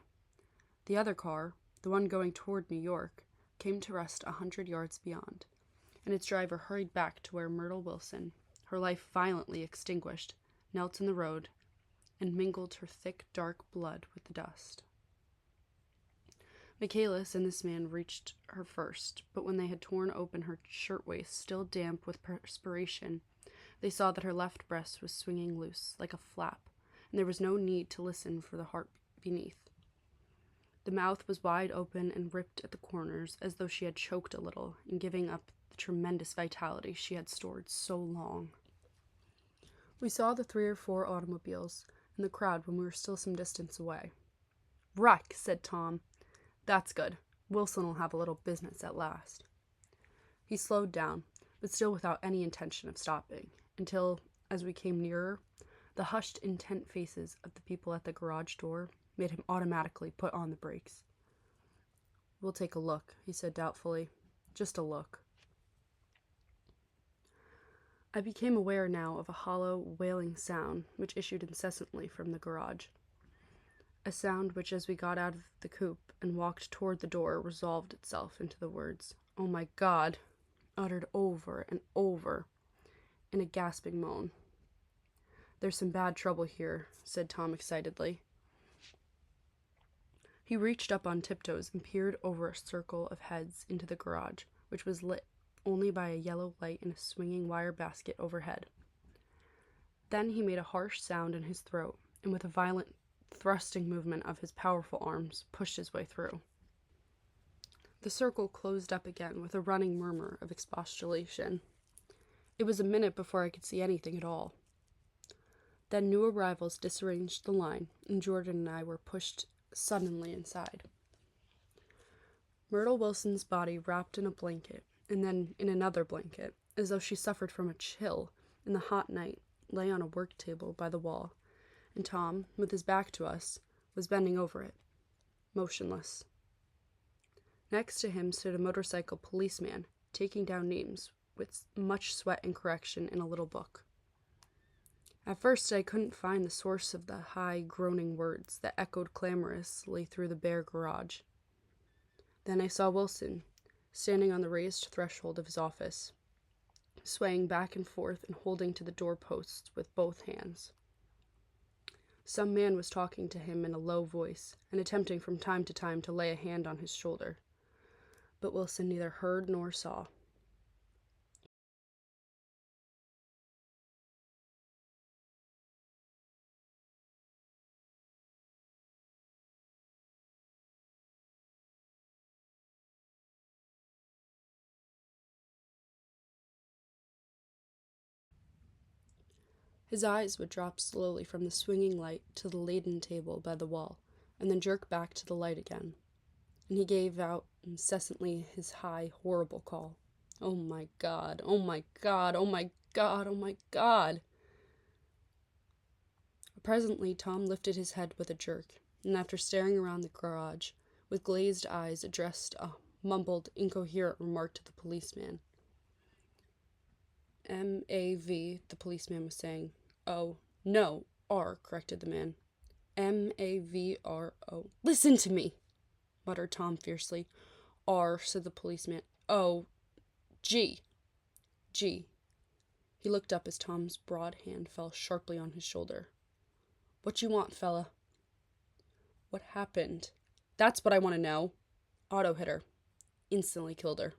The other car, the one going toward New York, came to rest 100 yards beyond, and its driver hurried back to where Myrtle Wilson, her life violently extinguished, knelt in the road and mingled her thick, dark blood with the dust. Michaelis and this man reached her first, but when they had torn open her shirtwaist, still damp with perspiration, they saw that her left breast was swinging loose, like a flap, and there was no need to listen for the heart beneath. The mouth was wide open and ripped at the corners, as though she had choked a little in giving up the tremendous vitality she had stored so long. We saw the 3 or 4 automobiles and the crowd when we were still some distance away. "Wreck," said Tom. "That's good. Wilson will have a little business at last." He slowed down, but still without any intention of stopping, until, as we came nearer, the hushed, intent faces of the people at the garage door made him automatically put on the brakes. "We'll take a look," he said doubtfully. "Just a look." I became aware now of a hollow, wailing sound which issued incessantly from the garage. A sound which, as we got out of the coupe and walked toward the door, resolved itself into the words, "Oh my God," uttered over and over in a gasping moan. "There's some bad trouble here," said Tom excitedly. He reached up on tiptoes and peered over a circle of heads into the garage, which was lit only by a yellow light in a swinging wire basket overhead. Then he made a harsh sound in his throat, and with a violent thrusting movement of his powerful arms, pushed his way through. The circle closed up again with a running murmur of expostulation. It was a minute before I could see anything at all. Then new arrivals disarranged the line, and Jordan and I were pushed suddenly inside. Myrtle Wilson's body wrapped in a blanket, and then in another blanket, as though she suffered from a chill in the hot night, lay on a work table by the wall, and Tom, with his back to us, was bending over it, motionless. Next to him stood a motorcycle policeman, taking down names, with much sweat and correction, in a little book. At first I couldn't find the source of the high, groaning words that echoed clamorously through the bare garage. Then I saw Wilson, standing on the raised threshold of his office, swaying back and forth and holding to the doorposts with both hands. Some man was talking to him in a low voice and attempting from time to time to lay a hand on his shoulder, but Wilson neither heard nor saw. His eyes would drop slowly from the swinging light to the laden table by the wall, and then jerk back to the light again, and he gave out incessantly his high, horrible call. "Oh my God, oh my God, oh my God, oh my God!" Presently Tom lifted his head with a jerk, and after staring around the garage, with glazed eyes, addressed a mumbled, incoherent remark to the policeman. M-A-V, the policeman was saying. "Oh, no, R," corrected the man. M-A-V-R-O. "Listen to me," muttered Tom fiercely. "R," said the policeman. "O, G. G." He looked up as Tom's broad hand fell sharply on his shoulder. "What you want, fella?" "What happened?" "That's what I want to know." "Auto hit her. Instantly killed her."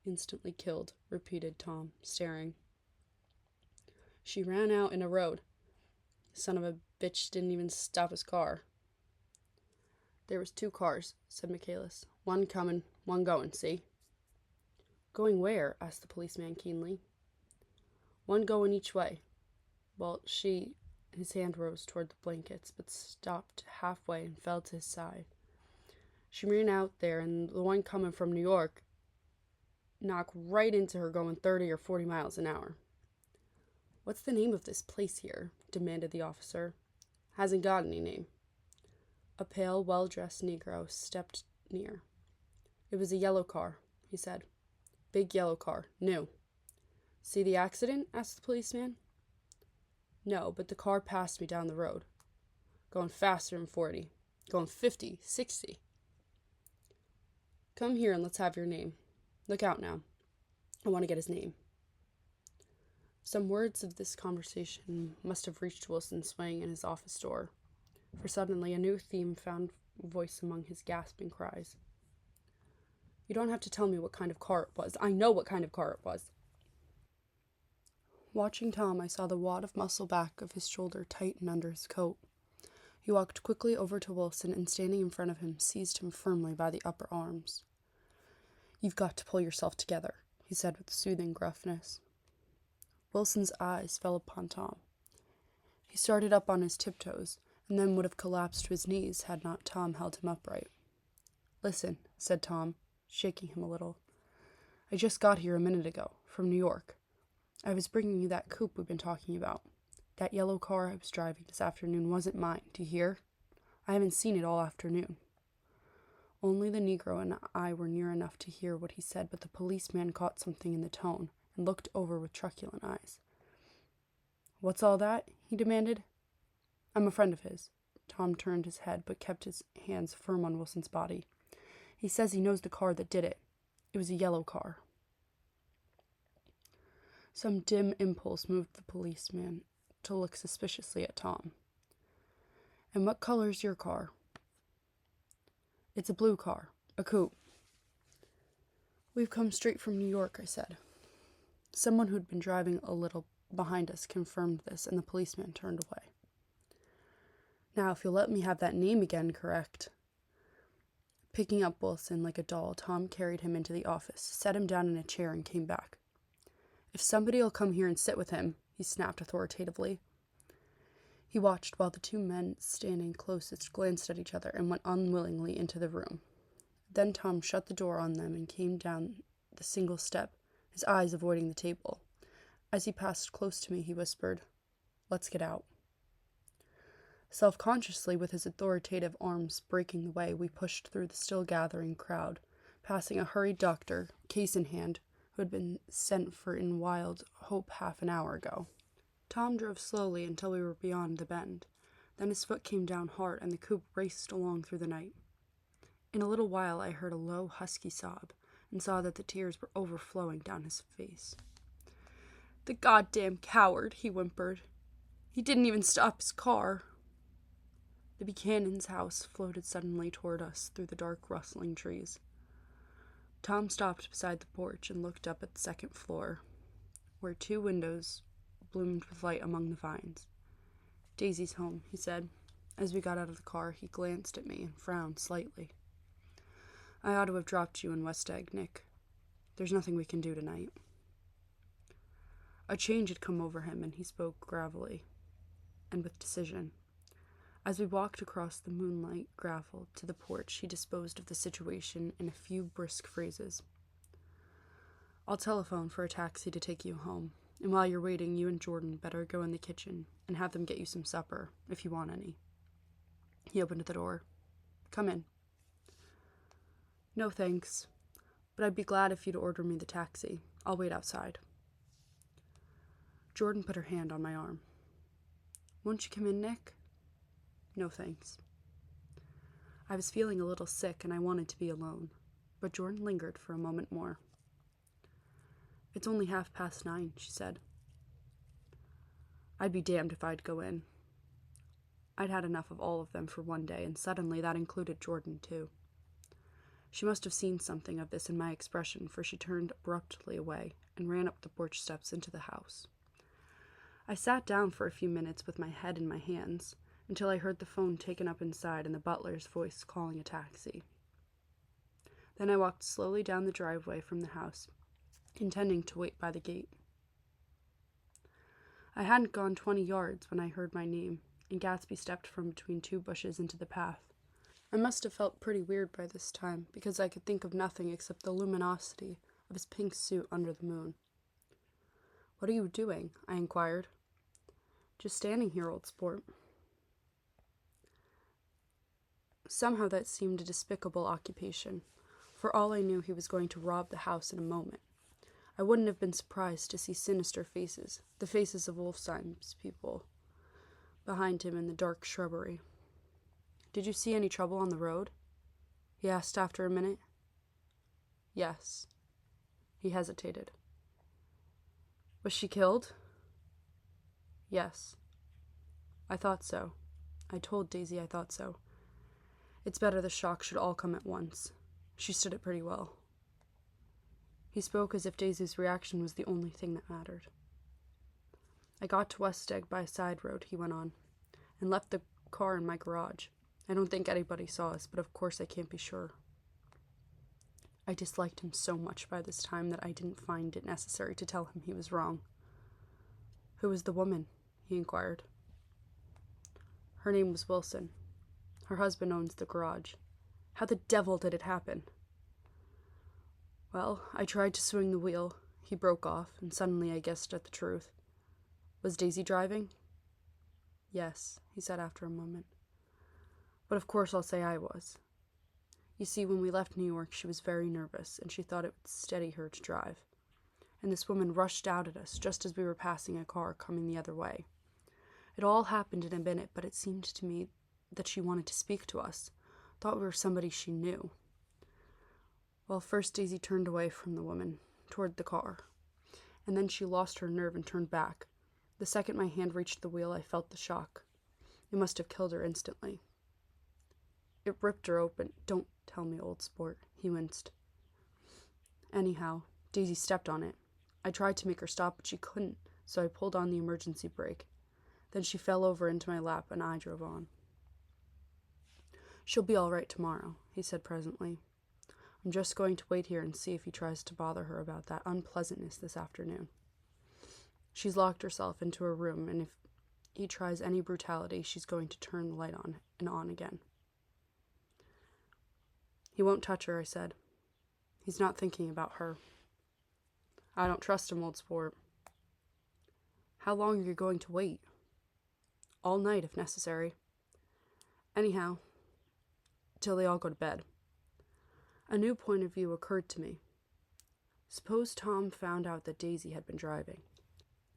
"Instantly killed," repeated Tom, staring. "She ran out in a road. Son of a bitch didn't even stop his car." "There was 2 cars," said Michaelis. "One coming, one going, see?" "Going where?" asked the policeman keenly. "One going each way. Well, she—" His hand rose toward the blankets, but stopped halfway and fell to his side. "She ran out there, and the one coming from New York knocked right into her going 30 or 40 miles an hour." "What's the name of this place here?" demanded the officer. "Hasn't got any name." A pale, well-dressed Negro stepped near. "It was a yellow car," he said. "Big yellow car, new." "See the accident?" asked the policeman. "No, but the car passed me down the road. Going faster than 40. Going 50, 60. "Come here and let's have your name. Look out now. I want to get his name." Some words of this conversation must have reached Wilson swaying in his office door, for suddenly a new theme found voice among his gasping cries. "You don't have to tell me what kind of car it was. I know what kind of car it was." Watching Tom, I saw the wad of muscle back of his shoulder tighten under his coat. He walked quickly over to Wilson and, standing in front of him, seized him firmly by the upper arms. "You've got to pull yourself together," he said with soothing gruffness. Wilson's eyes fell upon Tom. He started up on his tiptoes, and then would have collapsed to his knees had not Tom held him upright. "Listen," said Tom, shaking him a little. "I just got here a minute ago, from New York. I was bringing you that coupe we've been talking about. That yellow car I was driving this afternoon wasn't mine, do you hear? I haven't seen it all afternoon." Only the Negro and I were near enough to hear what he said, but the policeman caught something in the tone and looked over with truculent eyes. "What's all that?" he demanded. "I'm a friend of his." Tom turned his head, but kept his hands firm on Wilson's body. "He says he knows the car that did it. It was a yellow car." Some dim impulse moved the policeman to look suspiciously at Tom. "And what color's your car?" "It's a blue car, a coupe." "We've come straight from New York," I said. Someone who'd been driving a little behind us confirmed this, and the policeman turned away. "Now, if you'll let me have that name again, correct." Picking up Wilson like a doll, Tom carried him into the office, set him down in a chair, and came back. "If somebody'll come here and sit with him," he snapped authoritatively. He watched while the two men standing closest glanced at each other and went unwillingly into the room. Then Tom shut the door on them and came down the single step, his eyes avoiding the table. As he passed close to me, he whispered, "Let's get out." Self-consciously, with his authoritative arms breaking the way, we pushed through the still-gathering crowd, passing a hurried doctor, case in hand, who had been sent for in wild hope half an hour ago. Tom drove slowly until we were beyond the bend. Then his foot came down hard, and the coupe raced along through the night. In a little while I heard a low, husky sob, and saw that the tears were overflowing down his face. "The goddamn coward," he whimpered. "He didn't even stop his car." The Buchanan's house floated suddenly toward us through the dark, rustling trees. Tom stopped beside the porch and looked up at the second floor, where two windows bloomed with light among the vines. "Daisy's home," he said. As we got out of the car, he glanced at me and frowned slightly. "I ought to have dropped you in West Egg, Nick. There's nothing we can do tonight." A change had come over him, and he spoke gravelly and with decision. As we walked across the moonlight gravel to the porch, he disposed of the situation in a few brisk phrases. "I'll telephone for a taxi to take you home, and while you're waiting, you and Jordan better go in the kitchen and have them get you some supper, if you want any." He opened the door. "Come in." "No, thanks, but I'd be glad if you'd order me the taxi. I'll wait outside." Jordan put her hand on my arm. "Won't you come in, Nick?" "No, thanks." I was feeling a little sick, and I wanted to be alone, but Jordan lingered for a moment more. "It's only 9:30, she said. I'd be damned if I'd go in. I'd had enough of all of them for one day, and suddenly that included Jordan, too. She must have seen something of this in my expression, for she turned abruptly away and ran up the porch steps into the house. I sat down for a few minutes with my head in my hands, until I heard the phone taken up inside and the butler's voice calling a taxi. Then I walked slowly down the driveway from the house, intending to wait by the gate. I hadn't gone 20 yards when I heard my name, and Gatsby stepped from between two bushes into the path. I must have felt pretty weird by this time, because I could think of nothing except the luminosity of his pink suit under the moon. "What are you doing?" I inquired. "Just standing here, old sport." Somehow that seemed a despicable occupation. For all I knew, he was going to rob the house in a moment. I wouldn't have been surprised to see sinister faces, the faces of Wolfsheim's people, behind him in the dark shrubbery. "Did you see any trouble on the road?" he asked after a minute. "Yes." He hesitated. "Was she killed?" "Yes." "I thought so. I told Daisy I thought so. It's better the shock should all come at once. She stood it pretty well." He spoke as if Daisy's reaction was the only thing that mattered. "I got to West Egg by a side road," he went on, "and left the car in my garage. I don't think anybody saw us, but of course I can't be sure." I disliked him so much by this time that I didn't find it necessary to tell him he was wrong. "Who was the woman?" he inquired. "Her name was Wilson. Her husband owns the garage. How the devil did it happen?" "Well, I tried to swing the wheel," he broke off, and suddenly I guessed at the truth. "Was Daisy driving?" "Yes," he said after a moment. "But of course I'll say I was. You see, when we left New York, she was very nervous, and she thought it would steady her to drive. And this woman rushed out at us just as we were passing a car coming the other way. It all happened in a minute, but it seemed to me that she wanted to speak to us, thought we were somebody she knew. Well, first Daisy turned away from the woman, toward the car, and then she lost her nerve and turned back. The second my hand reached the wheel, I felt the shock. It must have killed her instantly. It ripped her open. Don't tell me, old sport," he winced. "Anyhow, Daisy stepped on it. I tried to make her stop, but she couldn't, so I pulled on the emergency brake. Then she fell over into my lap, and I drove on." "She'll be all right tomorrow," he said presently. "I'm just going to wait here and see if he tries to bother her about that unpleasantness this afternoon. She's locked herself into her room, and if he tries any brutality, she's going to turn the light on and on again. He won't touch her, I said. He's not thinking about her. I don't trust him, old sport. How long are you going to wait? All night, if necessary. Anyhow, till they all go to bed. A new point of view occurred to me. Suppose Tom found out that Daisy had been driving.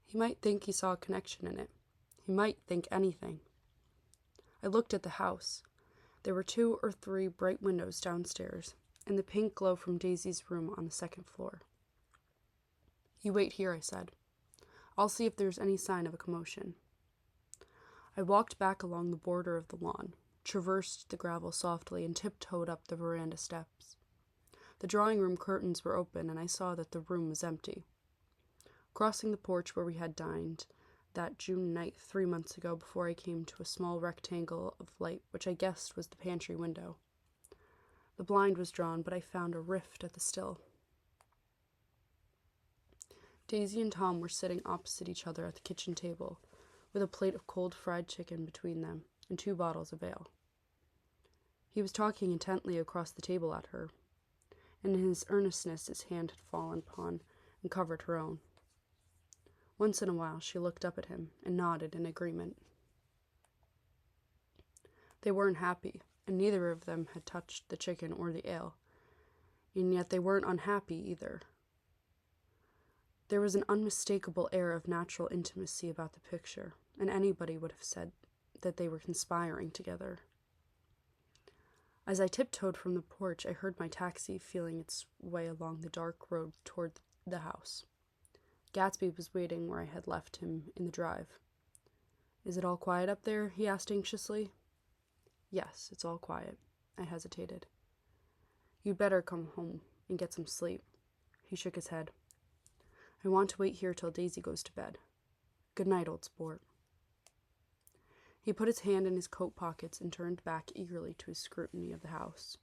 He might think he saw a connection in it. He might think anything. I looked at the house. There were 2 or 3 bright windows downstairs, and the pink glow from Daisy's room on the 2nd floor. You wait here, I said. I'll see if there's any sign of a commotion. I walked back along the border of the lawn, traversed the gravel softly, and tiptoed up the veranda steps. The drawing-room curtains were open, and I saw that the room was empty. Crossing the porch where we had dined that June night 3 months ago before I came to a small rectangle of light which I guessed was the pantry window. The blind was drawn, but I found a rift at the sill. Daisy and Tom were sitting opposite each other at the kitchen table, with a plate of cold fried chicken between them and 2 bottles of ale. He was talking intently across the table at her, and in his earnestness his hand had fallen upon and covered her own. Once in a while she looked up at him and nodded in agreement. They weren't happy, and neither of them had touched the chicken or the ale, and yet they weren't unhappy either. There was an unmistakable air of natural intimacy about the picture, and anybody would have said that they were conspiring together. As I tiptoed from the porch, I heard my taxi feeling its way along the dark road toward the house. Gatsby was waiting where I had left him in the drive. Is it all quiet up there? He asked anxiously. Yes, it's all quiet. I hesitated. You'd better come home and get some sleep. He shook his head. I want to wait here till Daisy goes to bed. Good night, old sport. He put his hand in his coat pockets and turned back eagerly to his scrutiny of the house,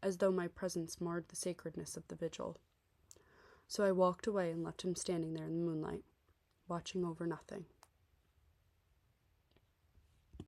as though my presence marred the sacredness of the vigil. So I walked away and left him standing there in the moonlight, watching over nothing.